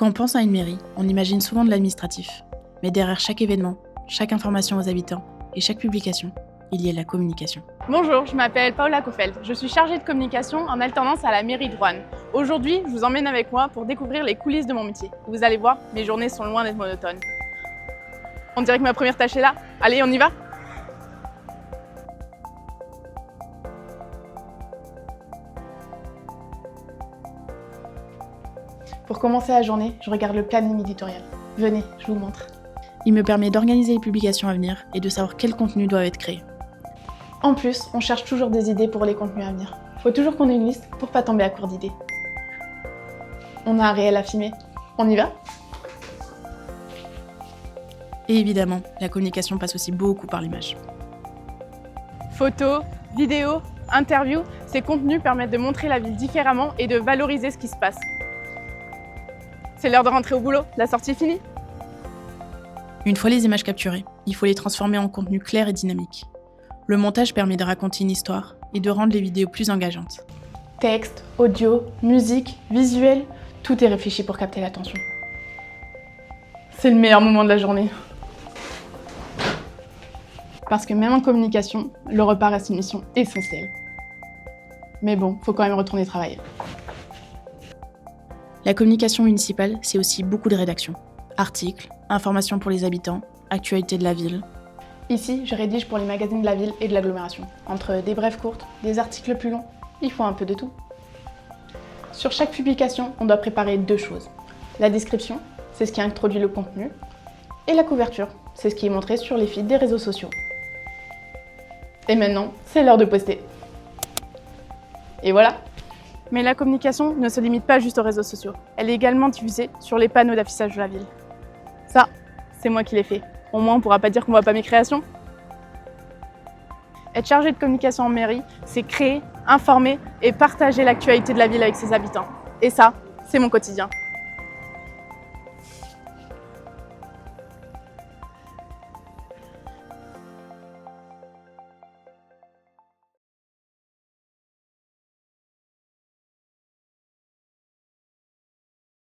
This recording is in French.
Quand on pense à une mairie, on imagine souvent de l'administratif. Mais derrière chaque événement, chaque information aux habitants et chaque publication, il y a la communication. Bonjour, je m'appelle Paola Kofeld. Je suis chargée de communication en alternance à la mairie de Roanne. Aujourd'hui, je vous emmène avec moi pour découvrir les coulisses de mon métier. Vous allez voir, mes journées sont loin d'être monotones. On dirait que ma première tâche est là. Allez, on y va ? Pour commencer la journée, je regarde le planning éditorial. Venez, je vous montre. Il me permet d'organiser les publications à venir et de savoir quels contenus doivent être créés. En plus, on cherche toujours des idées pour les contenus à venir. Faut toujours qu'on ait une liste pour pas tomber à court d'idées. On a un réel à filmer. On y va ? Et évidemment, la communication passe aussi beaucoup par l'image. Photos, vidéos, interviews, ces contenus permettent de montrer la ville différemment et de valoriser ce qui se passe. C'est l'heure de rentrer au boulot, la sortie est finie. Une fois les images capturées, il faut les transformer en contenu clair et dynamique. Le montage permet de raconter une histoire et de rendre les vidéos plus engageantes. Texte, audio, musique, visuel, tout est réfléchi pour capter l'attention. C'est le meilleur moment de la journée. Parce que même en communication, le repas reste une mission essentielle. Mais bon, faut quand même retourner travailler. La communication municipale, c'est aussi beaucoup de rédaction. Articles, informations pour les habitants, actualités de la ville. Ici, je rédige pour les magazines de la ville et de l'agglomération. Entre des brèves courtes, des articles plus longs, il faut un peu de tout. Sur chaque publication, on doit préparer deux choses. La description, c'est ce qui introduit le contenu, et la couverture, c'est ce qui est montré sur les feeds des réseaux sociaux. Et maintenant, c'est l'heure de poster. Et voilà. Mais la communication ne se limite pas juste aux réseaux sociaux. Elle est également diffusée sur les panneaux d'affichage de la ville. Ça, c'est moi qui l'ai fait. Au moins, on ne pourra pas dire qu'on voit pas mes créations. Être chargé de communication en mairie, c'est créer, informer et partager l'actualité de la ville avec ses habitants. Et ça, c'est mon quotidien.